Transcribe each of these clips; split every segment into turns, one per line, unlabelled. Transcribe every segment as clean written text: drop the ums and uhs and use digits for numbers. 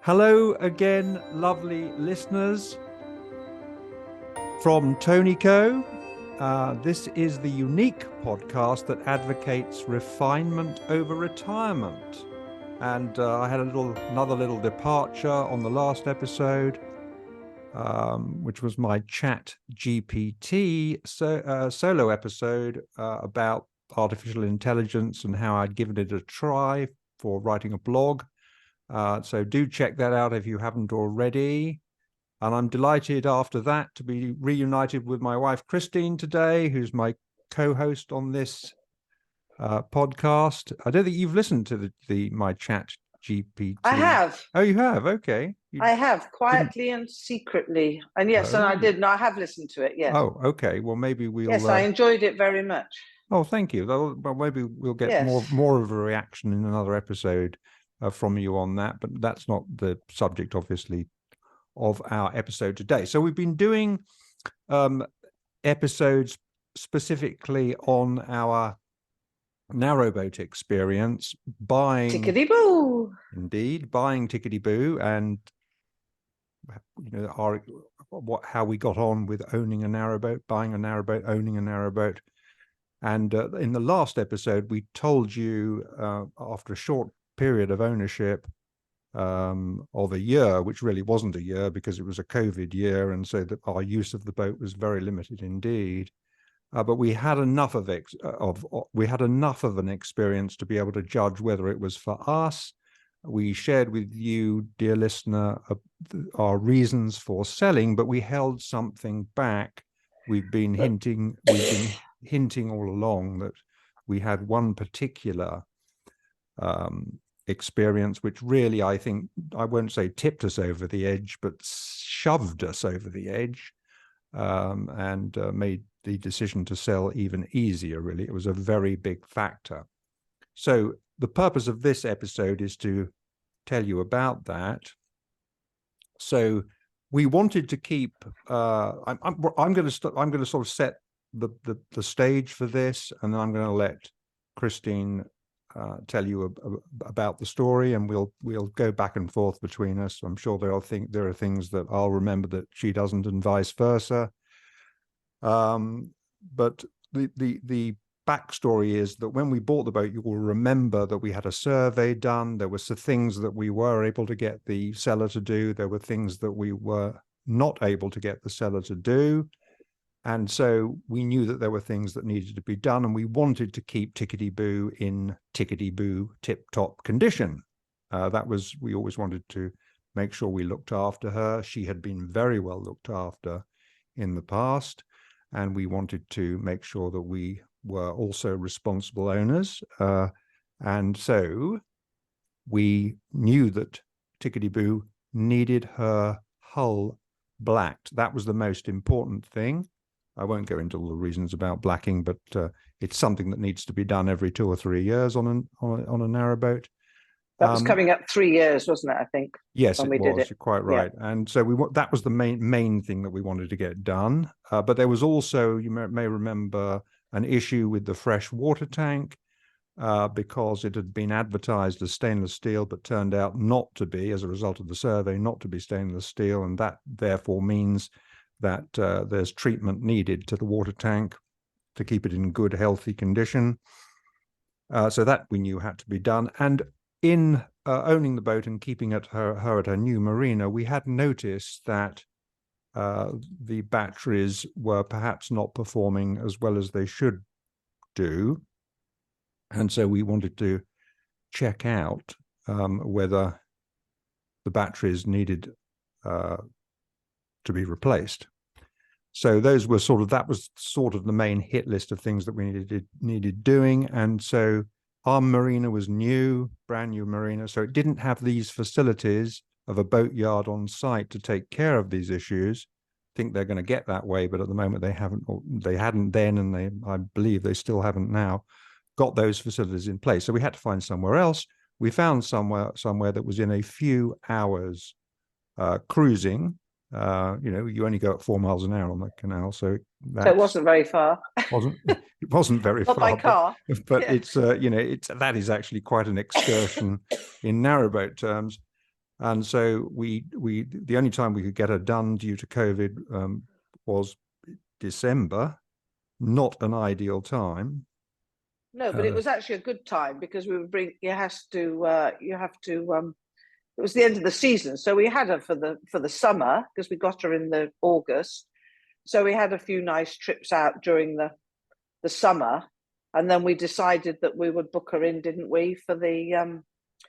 Hello again, lovely listeners from Tony Co. This is the unique podcast that advocates refinement over retirement. And I had another little departure on the last episode, which was my Chat GPT solo episode about artificial intelligence and how I'd given it a try for writing a blog. So do check that out if you haven't already. And I'm delighted after that to be reunited with my wife, Christine, today, who's my co-host on this podcast. I don't think you've listened to my Chat GPT.
I have.
Oh, you have? Okay.
I have, quietly and secretly. And yes, and I did. No, I have listened to it, yes.
Oh, okay. Well, maybe we'll...
Yes, I enjoyed it very much.
Oh, thank you. Well, maybe we'll get more of a reaction in another episode from you on that, but that's not the subject, obviously, of our episode today. So we've been doing episodes specifically on our Narrowboat Experience, buying
Tickety-Boo.
Indeed, buying Tickety-Boo, and how we got on with owning a narrowboat, buying a narrowboat, owning a narrowboat. And in the last episode, we told you after a short period of ownership of a year, which really wasn't a year because it was a COVID year, and so that our use of the boat was very limited indeed. But we had enough of an experience to be able to judge whether it was for us. We shared with you, dear listener, our reasons for selling, but we held something back. We've been hinting all along that we had one particular experience which really, I think, I won't say tipped us over the edge, but shoved us over the edge, and made the decision to sell even easier, really. It was a very big factor. So the purpose of this episode is to tell you about that. So we wanted to keep I'm going to sort of set the stage for this, and then I'm going to let Christine tell you about the story, and we'll go back and forth between us. I'm sure there are things that I'll remember that she doesn't, and vice versa. But the backstory is that when we bought the boat, you will remember that we had a survey done. There were some things that we were able to get the seller to do. There were things that we were not able to get the seller to do. And so we knew that there were things that needed to be done, and we wanted to keep Tickety-Boo in Tickety-Boo tip-top condition. We always wanted to make sure we looked after her. She had been very well looked after in the past, and we wanted to make sure that we were also responsible owners. And so we knew that Tickety-Boo needed her hull blacked. That was the most important thing. I won't go into all the reasons about blacking, but it's something that needs to be done every 2 or 3 years on a narrowboat.
That was coming up 3 years, wasn't it? I think.
Yes, it was. You're quite right. Yeah. And so that was the main thing that we wanted to get done. But there was also, you may remember, an issue with the fresh water tank, because it had been advertised as stainless steel, but turned out not to be, as a result of the survey, not to be stainless steel, and that therefore means that there's treatment needed to the water tank to keep it in good, healthy condition. So that we knew had to be done. And in owning the boat and keeping her at her new marina, we had noticed that the batteries were perhaps not performing as well as they should do. And so we wanted to check out whether the batteries needed to be replaced. So that was sort of the main hit list of things that we needed doing. And so our marina was brand new marina. So it didn't have these facilities of a boatyard on site to take care of these issues. I think they're going to get that way, but at the moment they hadn't then, and I believe they still haven't now got those facilities in place. So we had to find somewhere else. We found somewhere that was in a few hours cruising. You only go at 4 miles an hour on the canal, so
it wasn't very far.
It wasn't very far.
Not by car,
but yeah. That is actually quite an excursion in narrowboat terms. And so the only time we could get her done due to COVID was December. Not an ideal time.
No, but it was actually a good time because we would bring. It was the end of the season, so we had her for the summer because we got her in the August. So we had a few nice trips out during the summer, and then we decided that we would book her in, didn't we, for the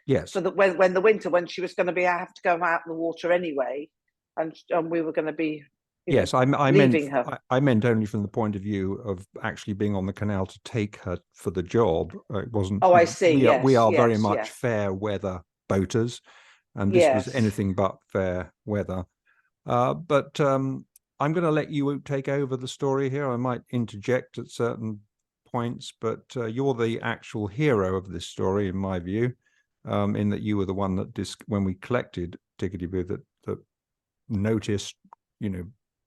yes,
for the when the winter, when she was going to have to go out in the water anyway, and we were going to be
yes, I
leaving
meant
her.
I meant only from the point of view of actually being on the canal to take her for the job. It wasn't.
Oh, I see.
We are very
Yes,
much
yes.
fair weather boaters, and this was
Yes.
anything but fair weather. But I'm going to let you take over the story here. I might interject at certain points, but you're the actual hero of this story, in my view, in that you were the one that when we collected Tickety-Boo that noticed,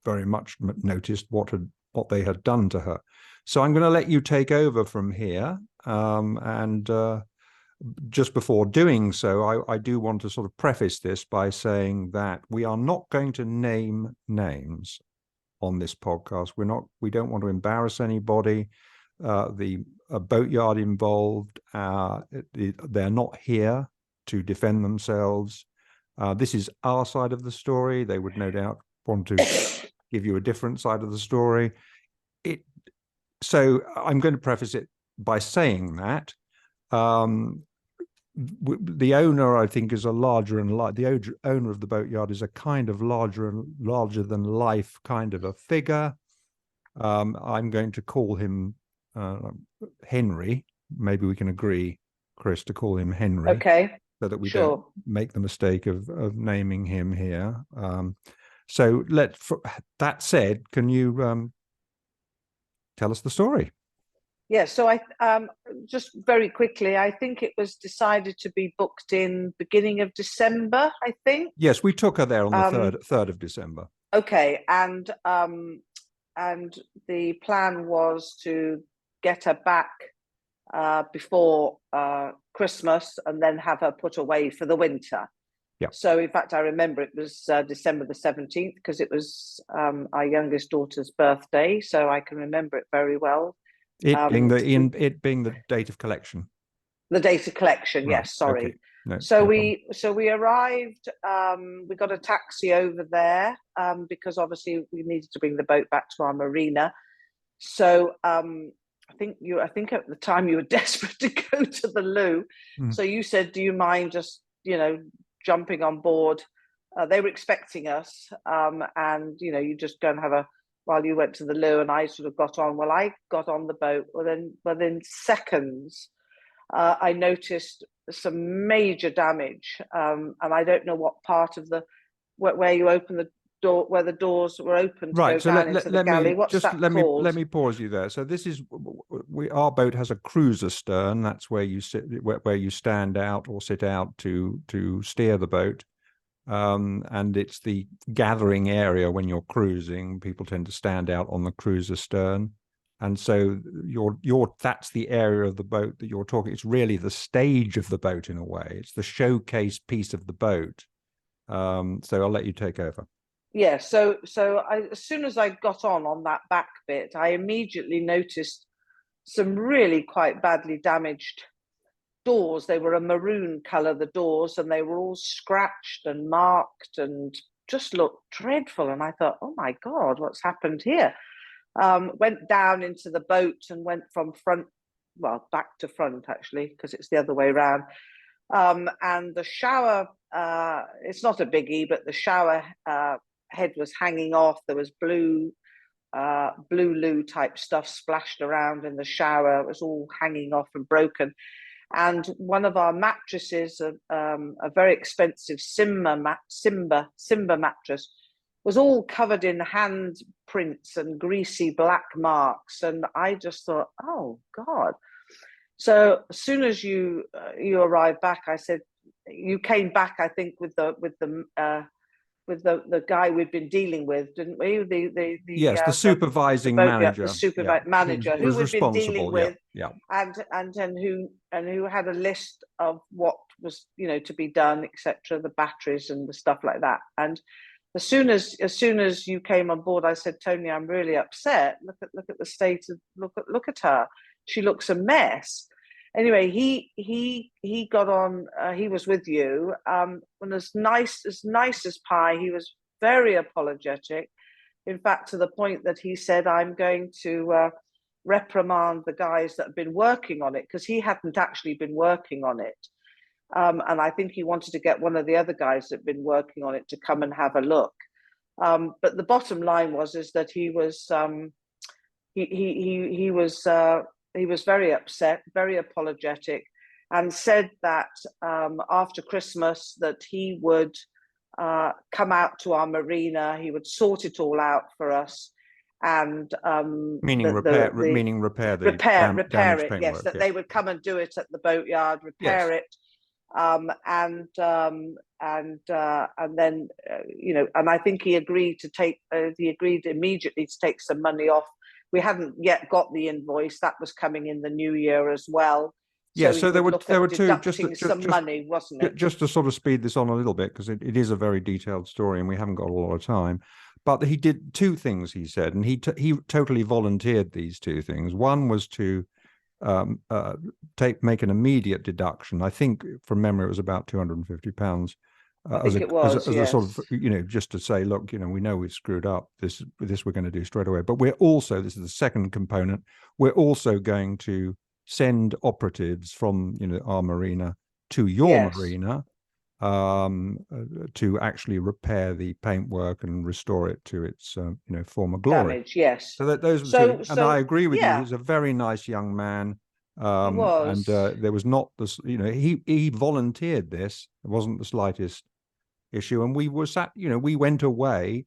very much noticed what they had done to her. So I'm going to let you take over from here, and just before doing so, I do want to sort of preface this by saying that we are not going to name names on this podcast. We don't want to embarrass anybody. The boatyard involved, they're not here to defend themselves. This is our side of the story. They would no doubt want to give you a different side of the story. So I'm going to preface it by saying that the owner, I think, is a larger and the owner of the boatyard is a kind of larger than life kind of a figure. I'm going to call him Henry. Maybe we can agree, Chris, to call him Henry.
Okay.
So that we don't make the mistake of naming him here. So that said, can you tell us the story?
Yeah, so I just very quickly, I think it was decided to be booked in beginning of December, I think.
Yes, we took her there on the 3rd of December.
Okay, and the plan was to get her back before Christmas and then have her put away for the winter.
Yeah.
So in fact, I remember it was December the 17th because it was our youngest daughter's birthday, so I can remember it very well.
It being the date of collection.
The date of collection, right. Yes. Sorry. Okay. No, so we arrived. We got a taxi over there because obviously we needed to bring the boat back to our marina. So I think at the time you were desperate to go to the loo. So you said, "Do you mind just jumping on board?" They were expecting us, and you just go and have a. While you went to the loo, and I sort of got on. Well, I got on the boat within seconds. I noticed some major damage, and I don't know what part of where you open the door, where the doors were open to go down into the galley. What's that called?
Let me pause you there. So this is our boat has a cruiser stern. That's where you sit, where you stand out or sit out to steer the boat. And it's the gathering area when you're cruising. People tend to stand out on the cruiser stern, and so that's the area of the boat that you're talking. It's really the stage of the boat in a way. It's the showcase piece of the boat. So I'll let you take over.
Yeah. So as soon as I got on that back bit, I immediately noticed some really quite badly damaged doors. They were a maroon color, the doors, and they were all scratched and marked and just looked dreadful. And I thought, oh my God, what's happened here? Went down into the boat and went from back to front actually, because it's the other way around. And the shower, it's not a biggie, but the shower head was hanging off. There was blue loo type stuff splashed around in the shower. It was all hanging off and broken. And one of our mattresses, a very expensive Simba mattress, was all covered in handprints and greasy black marks. And I just thought, oh God. So as soon as you arrived back, I said, you came back, I think, with the the guy we'd been dealing with, didn't we?
Yes, the supervising manager.
The manager
who was
we'd been dealing
responsible.
with,
Yeah.
and who had a list of what was, you know, to be done, etc., the batteries and the stuff like that. And as soon as you came on board, I said, Tony, I'm really upset. Look at the state of look at her. She looks a mess. Anyway, he got on. He was with you, and as nice as pie. He was very apologetic. In fact, to the point that he said, "I'm going to reprimand the guys that have been working on it," because he hadn't actually been working on it. And I think he wanted to get one of the other guys that had been working on it to come and have a look. But the bottom line was that he was he was very upset, very apologetic, and said that after Christmas that he would come out to our marina, he would sort it all out for us, and
meaning repair the
repair it.
paintwork.
Yes, that they would come and do it at the boatyard, repair it, and then you know, and I think he agreed immediately to take some money off. We hadn't yet got the invoice that was coming in the new year as well.
Yeah, so there were two,
some money, wasn't it?
Just to sort of speed this on a little bit, because it is a very detailed story and we haven't got a lot of time. But he did two things, he said, and he totally volunteered these two things. One was to make an immediate deduction. I think from memory it was about £250. As a sort of, you know, just to say, look, you know, we know we've screwed up. This we're going to do straight away. But we're also, this is the second component, we're also going to send operatives from, you know, our marina to your marina to actually repair the paintwork and restore it to its you know, former glory.
Damage, yes.
So that those were two, and I agree with you. He's a very nice young man.
He was.
And there was not this, you know, he volunteered this. It wasn't the slightest issue, and we went away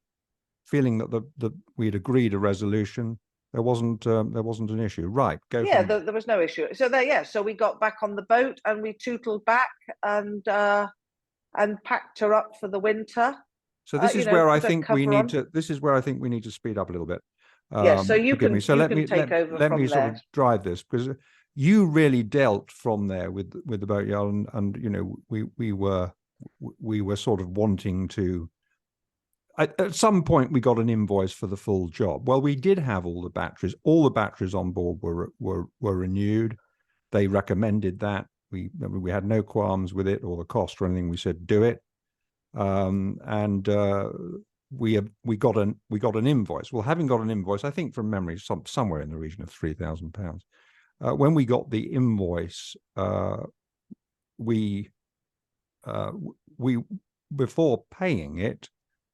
feeling that we'd agreed a resolution. There wasn't an issue. Right.
There was no issue. So we got back on the boat and we tootled back and packed her up for the winter.
So this is where I think we need to. This is where I think we need to speed up a little bit.
So you can. So let me take over.
Let me sort of drive this, because you really dealt from there with the boatyard, and you know, we were sort of wanting to. At some point, we got an invoice for the full job. Well, we did have all the batteries. All the batteries on board were renewed. They recommended that. We had no qualms with it or the cost or anything. We said do it, and we got an invoice. Well, having got an invoice, I think from memory, somewhere in the region of £3,000. When we got the invoice, we before paying it,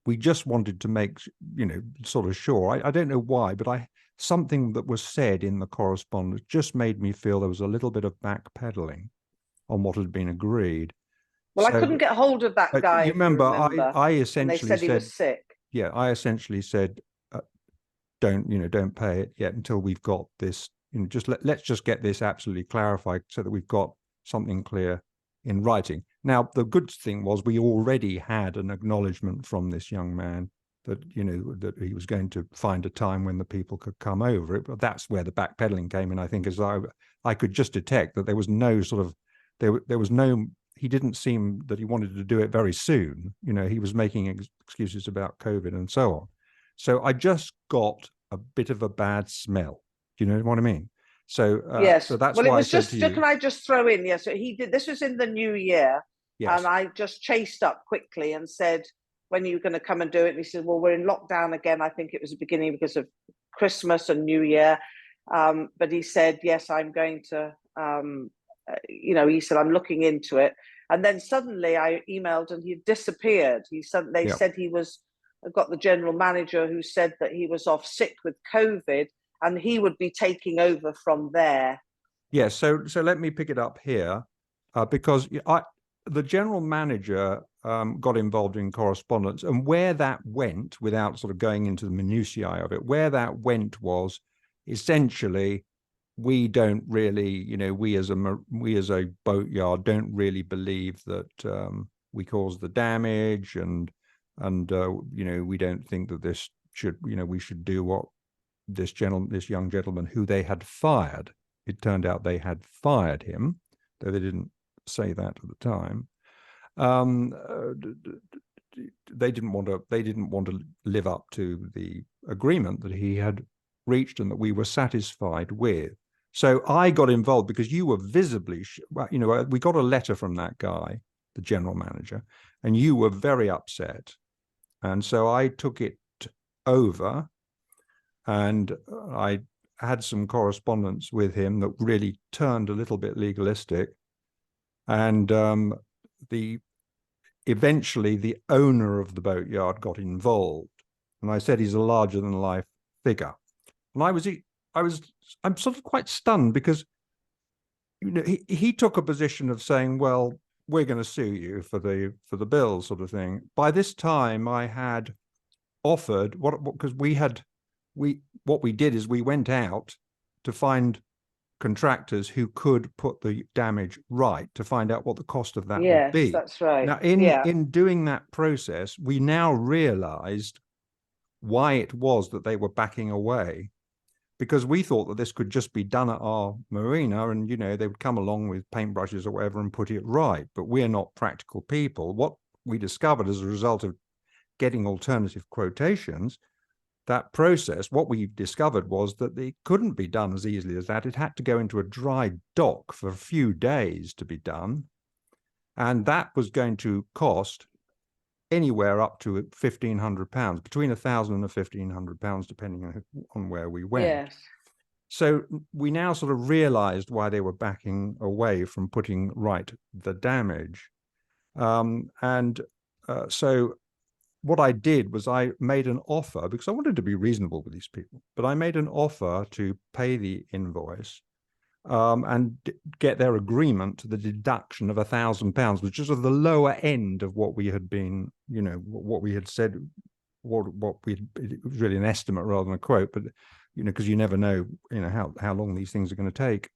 we just wanted to make, you know, sort of sure. I don't know why, but something that was said in the correspondence just made me feel there was a little bit of backpedaling on what had been agreed.
Well, I couldn't get hold of that guy.
You remember, I essentially
said he was sick.
Yeah, I essentially said, don't pay it yet until we've got this. You know, let's just get this absolutely clarified so that we've got something clear in writing. Now, the good thing was we already had an acknowledgement from this young man that, you know, that he was going to find a time when the people could come over it. But that's where the backpedaling came in, I think, as I could just detect that there was no sort of, there was no, he didn't seem that he wanted to do it very soon. You know, he was making excuses about COVID and so on. So I just got a bit of a bad smell. Do you know what I mean? So
yes,
so that's
well,
why
it was
I
just.
said to you,
can I just throw in? Yes, so he did. This was in the new year,
yes.
And I just chased up quickly and said, "When are you going to come and do it?" And he said, "Well, we're in lockdown again. I think it was the beginning because of Christmas and New Year." But he said, "Yes, I'm going to." You know, he said, "I'm looking into it." And then suddenly, I emailed and he disappeared. They said he was. I got the general manager who said that he was off sick with COVID. And he would be taking over from there.
Yes, so let me pick it up here, because the general manager got involved in correspondence, and where that went, without sort of going into the minutiae of it, where that went was essentially, we don't really, you know, we as a boatyard don't really believe that we caused the damage, and and you know, we don't think that this should, you know, we should do what this young gentleman who they had fired. It turned out they had fired him, though they didn't say that at the time. They didn't want to live up to the agreement that he had reached and that we were satisfied with. So I got involved because you were visibly, you know, we got a letter from that guy, the general manager, and you were very upset. And so I took it over, and I had some correspondence with him that really turned a little bit legalistic. And eventually the owner of the boatyard got involved. And I said he's a larger than life figure. And I'm sort of quite stunned because, you know, he took a position of saying, well, we're going to sue you for the bill, sort of thing. By this time I had offered because what we did is we went out to find contractors who could put the damage right, to find out what the cost of that would be.
Yes, that's right.
Now, in doing that process, we now realized why it was that they were backing away, because we thought that this could just be done at our marina, and, you know, they would come along with paintbrushes or whatever and put it right. But we're not practical people. What we discovered as a result of getting alternative quotations, that process, what we discovered was that it couldn't be done as easily as that. It had to go into a dry dock for a few days to be done. And that was going to cost anywhere up to £1,500, between £1,000 and £1,500, depending on where we went.
Yes. So
we now sort of realized why they were backing away from putting right the damage. So what I did was I made an offer, because I wanted to be reasonable with these people, but I made an offer to pay the invoice and get their agreement to the deduction of £1,000, which is at the lower end of what we had been, you know, what we had said, it was really an estimate rather than a quote, but, you know, because you never know, you know, how long these things are going to take.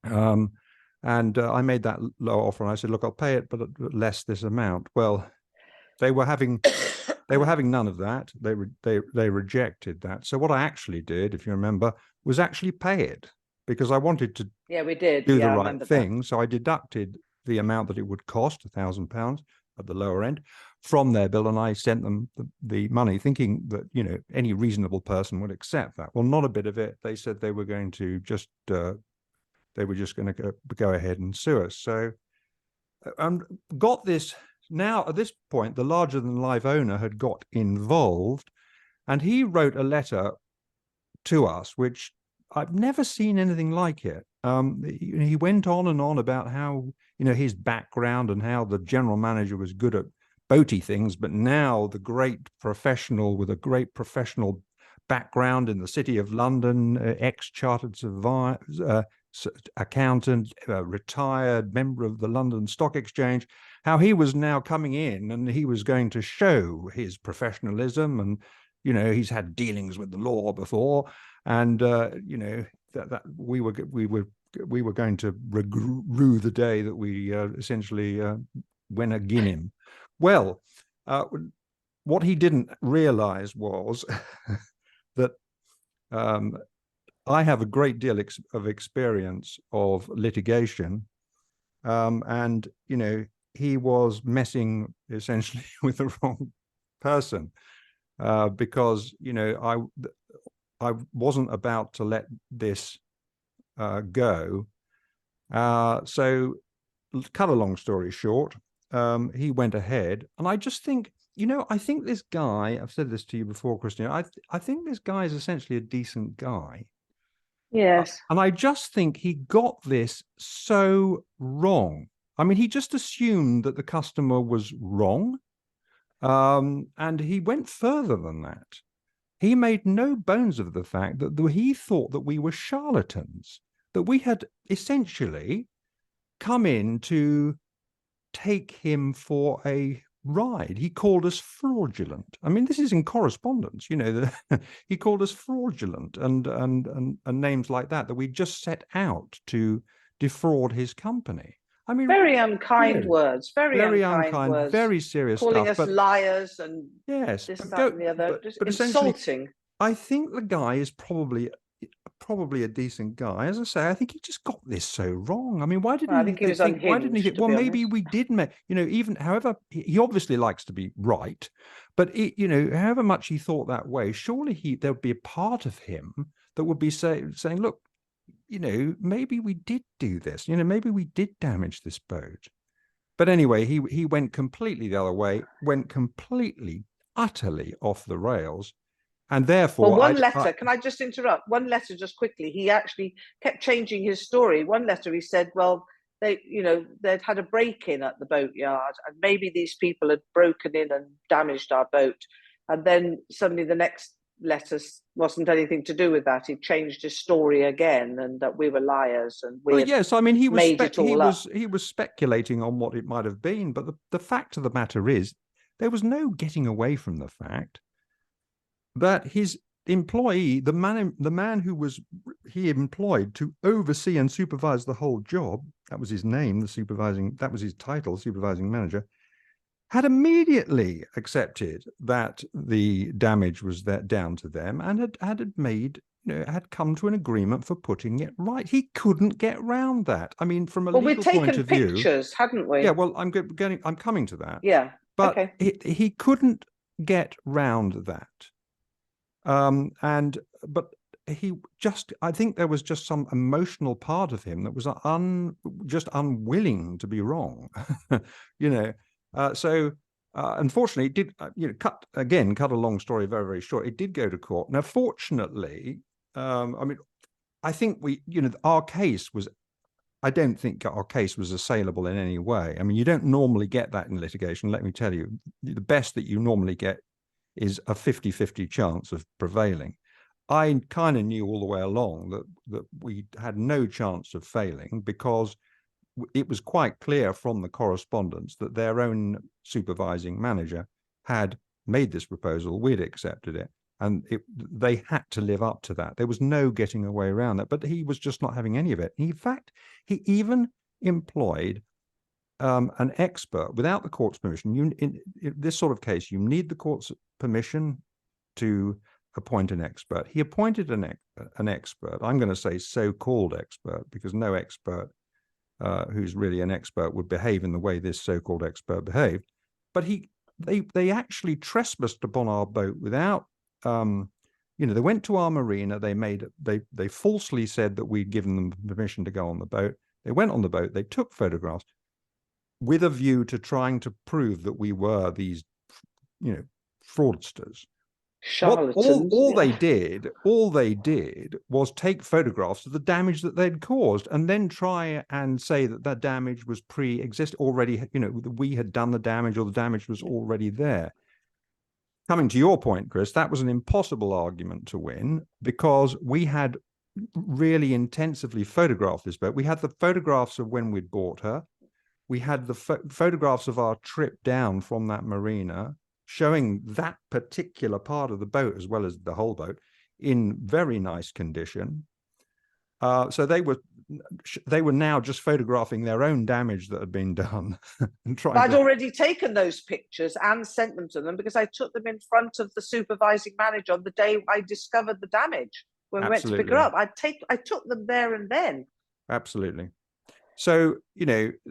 I made that low offer, and I said, look, I'll pay it, but less this amount. Well, they were having none of that. They rejected that. So what I actually did, if you remember, was actually pay it, because I wanted to do the right thing. So I deducted the amount that it would cost, £1,000 at the lower end, from their bill, and I sent them the money, thinking that, you know, any reasonable person would accept that. Well, not a bit of it. They said they were going to just they were just going to go ahead and sue us. So got this. Now, at this point, the larger-than-life owner had got involved, and he wrote a letter to us, which I've never seen anything like it. He went on and on about how, you know, his background and how the general manager was good at boaty things, but now the great professional with a great professional background in the City of London, ex-chartered surveyor, accountant, retired member of the London Stock Exchange, how he was now coming in and he was going to show his professionalism, and, you know, he's had dealings with the law before, and you know, that we were going to rue the day that we essentially went agin him. Well, what he didn't realize was that I have a great deal of experience of litigation, and, you know, he was messing essentially with the wrong person, because, you know, I wasn't about to let this go. So, cut a long story short, he went ahead, and I just think, you know, I think this guy, I've said this to you before, Christian, I think this guy is essentially a decent guy.
Yes.
And I just think he got this so wrong. I mean, he just assumed that the customer was wrong. And he went further than that. He made no bones of the fact that he thought that we were charlatans, that we had essentially come in to take him for a ride. He called us fraudulent. I mean, this is in correspondence, you know, he called us fraudulent and names like that we just set out to defraud his company. I mean,
very unkind
really,
words, very
very
unkind
unkind,
words,
very serious
calling
stuff.
us
But
liars and
yes,
this, that, and the other. Just
but essentially,
insulting.
I think the guy is probably a decent guy. As I say, I think he just got this so wrong. I mean, why didn't
Well, I think he was
think? Why didn't he
unhinged,
think?
to
Well,
be
maybe
honest.
we did make. Even however he obviously likes to be right, but however much he thought that way, surely there would be a part of him that would be saying, look, maybe we did do this. Maybe we did damage this boat. But anyway, he went completely the other way, went completely, utterly off the rails. And therefore,
well, one letter, can I just interrupt? One letter, just quickly. He actually kept changing his story. One letter, he said, well, they'd had a break-in at the boatyard, and maybe these people had broken in and damaged our boat. And then suddenly the next letter wasn't anything to do with that. He changed his story again, and that we were liars and we
yes, I mean, he
was
he was speculating on what it might have been, but the fact of the matter is, there was no getting away from the fact that his employee, the man who he employed to oversee and supervise the whole job, that was his name, that was his title, supervising manager, had immediately accepted that the damage was down to them, and had come to an agreement for putting it right. He couldn't get round that. I mean, from a legal point of view,
we'd taken pictures, hadn't we?
Yeah, well, I'm coming to that.
Yeah,
but
okay.
He couldn't get round that. But I think there was just some emotional part of him that was just unwilling to be wrong. So unfortunately, it did, cut a long story very, very short. It did go to court. Now, fortunately, I mean, I think our case was, I don't think our case was assailable in any way. I mean, you don't normally get that in litigation. Let me tell you, the best that you normally get is a 50-50 chance of prevailing. I kind of knew all the way along that we had no chance of failing, because it was quite clear from the correspondence that their own supervising manager had made this proposal. We'd accepted it, and they had to live up to that. There was no getting away around that. But he was just not having any of it. In fact, he even employed an expert without the court's permission. In this sort of case, you need the court's permission to appoint an expert. He appointed an expert. I'm going to say so-called expert, because no expert who's really an expert would behave in the way this so-called expert behaved. But they actually trespassed upon our boat without, they went to our marina. They falsely said that we'd given them permission to go on the boat. They went on the boat. They took photographs with a view to trying to prove that we were these, fraudsters.
Charlatans.
All they did was take photographs of the damage that they'd caused, and then try and say that that damage was pre-exist already. We had done the damage, or the damage was already there. Coming to your point, Chris, that was an impossible argument to win, because we had really intensively photographed this boat. We had the photographs of when we'd bought her. We had the photographs of our trip down from that marina, showing that particular part of the boat as well as the whole boat in very nice condition. So they were now just photographing their own damage that had been done. And
I'd already taken those pictures and sent them to them, because I took them in front of the supervising manager on the day I discovered the damage when we went to pick her up. I took them there and then.
Absolutely. So, they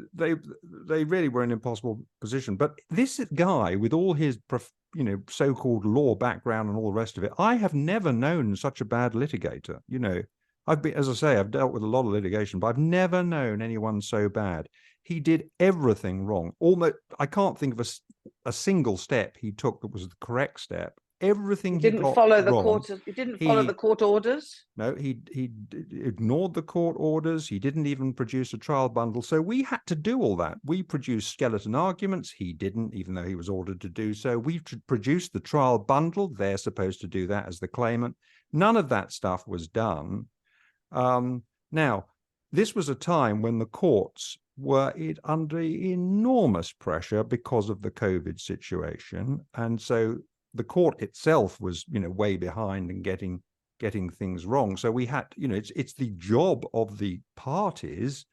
really were in an impossible position. But this guy, with all his, so-called law background and all the rest of it, I have never known such a bad litigator. As I say, I've dealt with a lot of litigation, but I've never known anyone so bad. He did everything wrong. Almost, I can't think of a single step he took that was the correct step. Everything
he didn't follow the court. He didn't follow the court orders.
No, he ignored the court orders. He didn't even produce a trial bundle. So we had to do all that. We produced skeleton arguments. He didn't, even though he was ordered to do so. We produced the trial bundle. They're supposed to do that as the claimant. None of that stuff was done. Now, this was a time when the courts were under enormous pressure because of the COVID situation, and so the court itself was, way behind and getting things wrong. So we had, it's the job of the parties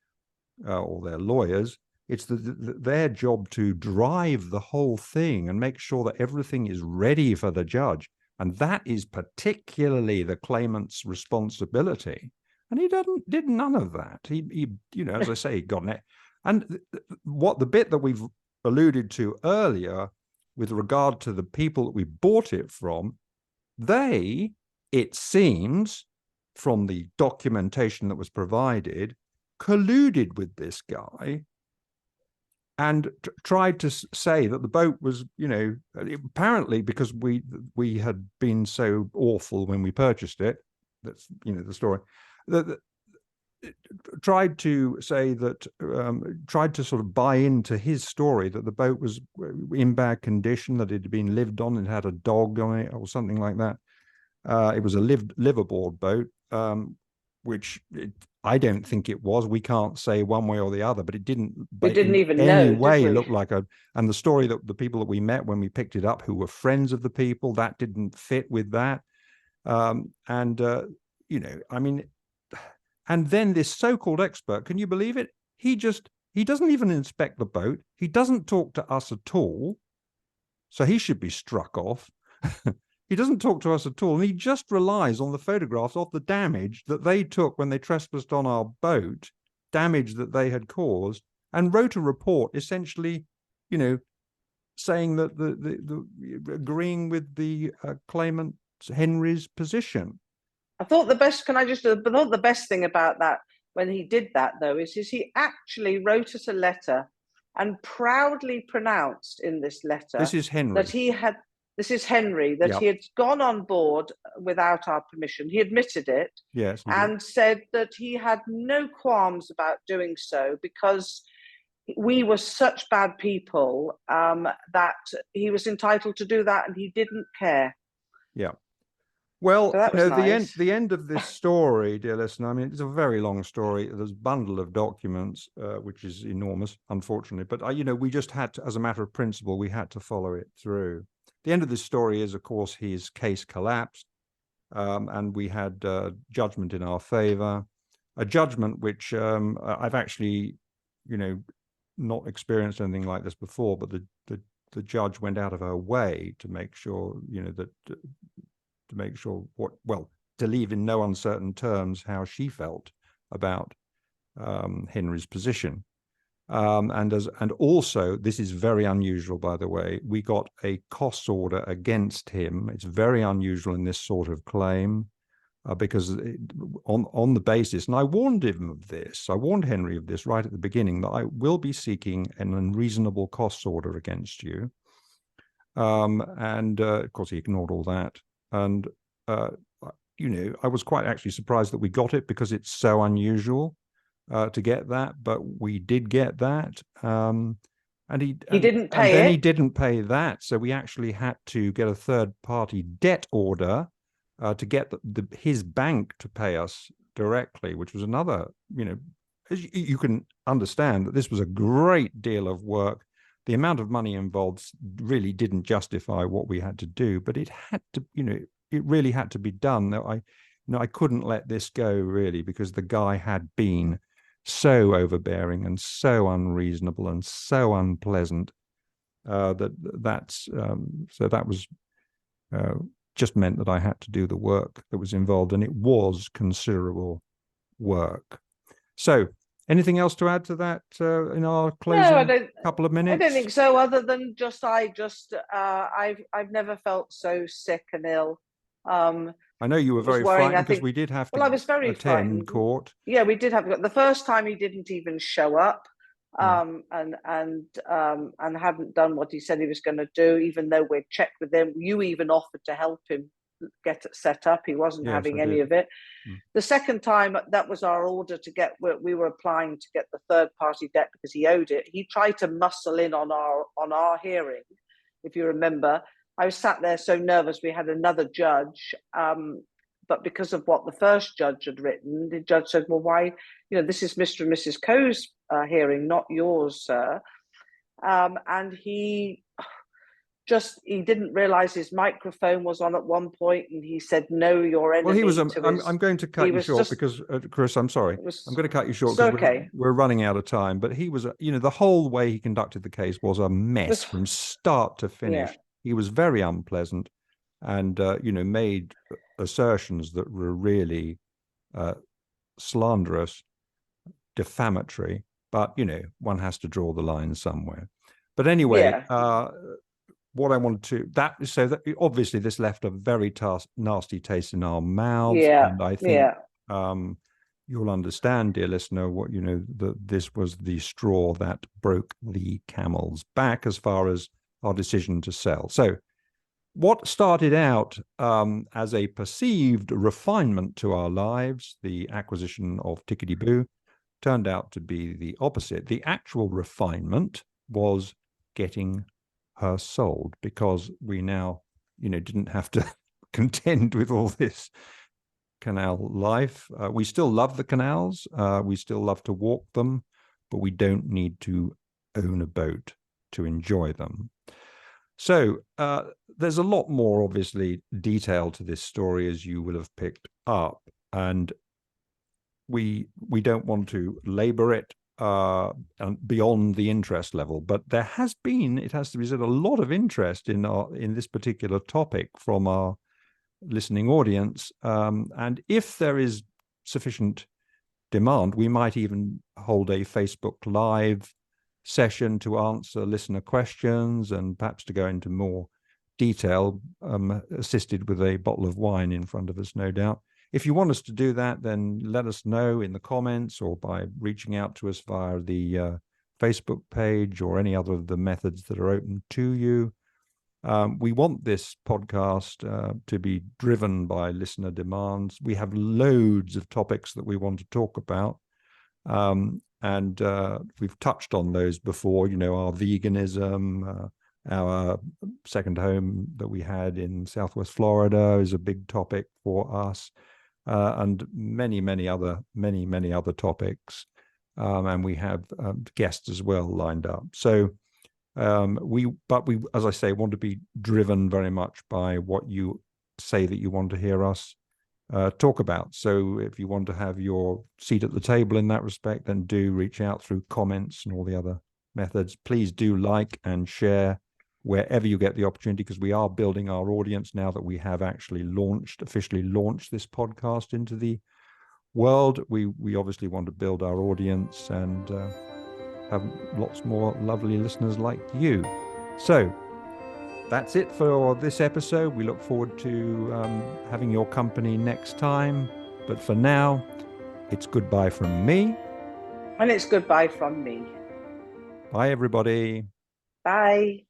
or their lawyers. It's their job to drive the whole thing and make sure that everything is ready for the judge. And that is particularly the claimant's responsibility. And he did none of that. He as I say, he got it. And the bit that we've alluded to earlier with regard to the people that we bought it from, they, it seems, from the documentation that was provided, colluded with this guy and tried to say that the boat was, apparently because we had been so awful when we purchased it. That's, the story. That tried to say that, tried to sort of buy into his story that the boat was in bad condition, that it had been lived on and had a dog on it or something like that. It was a liveaboard boat, which I don't think it was. We can't say one way or the other, but it didn't.
We didn't even
know.
Any
way look like a. And the story that the people that we met when we picked it up, who were friends of the people, that didn't fit with that. I mean, and then this so-called expert, can you believe it? He doesn't even inspect the boat. He doesn't talk to us at all. So he should be struck off. He doesn't talk to us at all, and he just relies on the photographs of the damage that they took when they trespassed on our boat, damage that they had caused, and wrote a report essentially, saying that the agreeing with the claimant Henry's position.
I thought the best. Can I just? I thought the best thing about that when he did that though is he actually wrote us a letter and proudly pronounced in this letter.
This is Henry.
That he had. This is Henry, that he had gone on board without our permission. He admitted it.
Yes.
And said that he had no qualms about doing so because we were such bad people that he was entitled to do that and he didn't care.
Yeah. Well,
So nice.
the end of this story, dear listener, I mean, it's a very long story. There's a bundle of documents, which is enormous, unfortunately. But, we just had to, as a matter of principle, we had to follow it through. The end of this story is, of course, his case collapsed, and we had judgment in our favor, a judgment which I've actually, not experienced anything like this before, but the judge went out of her way to make sure, to leave in no uncertain terms how she felt about Henry's position. And also, this is very unusual, by the way, we got a costs order against him. It's very unusual in this sort of claim because on the basis, and I warned him of this, I warned Henry of this right at the beginning, that I will be seeking an unreasonable costs order against you. And of course, he ignored all that. And, I was quite actually surprised that we got it because it's so unusual. To get that, but we did get that, and he didn't pay it. And then he didn't pay that, so we actually had to get a third-party debt order to get his bank to pay us directly, which was another. As you can understand that this was a great deal of work. The amount of money involved really didn't justify what we had to do, but it had to, it really had to be done. I couldn't let this go really because the guy had been so overbearing and so unreasonable and so unpleasant so that was just meant that I had to do the work that was involved, and it was considerable work. So anything else to add to that in our closing couple of minutes?
I don't think so, other than I've never felt so sick and ill.
I know you were very frightened because we did have to
I was very
attend
frightened.
Court.
Yeah, we did have the first time he didn't even show up, and hadn't done what he said he was going to do, even though we'd checked with him. You even offered to help him get it set up. He wasn't having any of it. The second time, that was our order to get. We were applying to get the third party debt because he owed it. He tried to muscle in on our hearing, if you remember. I was sat there so nervous. We had another judge, but because of what the first judge had written, the judge said, well, why, this is Mr. and Mrs. Coe's hearing, not yours, sir. And he he didn't realize his microphone was on at one point, and he said, "No, your enemy."
Well, he was.
to his,
I'm going to cut you short because, Chris, I'm sorry. I'm going to cut you short because we're running out of time. But he was, the whole way he conducted the case was a mess from start to finish. He was very unpleasant, and made assertions that were really slanderous, defamatory. But one has to draw the line somewhere. But anyway, what I wanted that obviously this left a very nasty taste in our mouths, and I think you'll understand, dear listener, what that this was the straw that broke the camel's back as far as our decision to sell. So what started out as a perceived refinement to our lives, the acquisition of Tickety-Boo, turned out to be the opposite. The actual refinement was getting her sold, because we now didn't have to contend with all this canal life. We still love the canals, we still love to walk them, but we don't need to own a boat to enjoy them. So there's a lot more obviously detail to this story, as you will have picked up, and we don't want to labor it beyond the interest level, but there has been, it has to be said, a lot of interest in this particular topic from our listening audience, and if there is sufficient demand, we might even hold a Facebook Live session to answer listener questions and perhaps to go into more detail, assisted with a bottle of wine in front of us, no doubt. If you want us to do that, then let us know in the comments or by reaching out to us via the Facebook page or any other of the methods that are open to you. We want this podcast to be driven by listener demands. We have loads of topics that we want to talk about. And we've touched on those before, our veganism, our second home that we had in Southwest Florida is a big topic for us. And many other topics, and we have guests as well lined up. So we, as I say, want to be driven very much by what you say that you want to hear us talk about. So if you want to have your seat at the table in that respect, then do reach out through comments and all the other methods. Please do like and share wherever you get the opportunity, because we are building our audience now that we have actually officially launched this podcast into the world. We obviously want to build our audience and have lots more lovely listeners like you. So that's it for this episode. We look forward to having your company next time. But for now, it's goodbye from me.
And it's goodbye from me.
Bye, everybody.
Bye.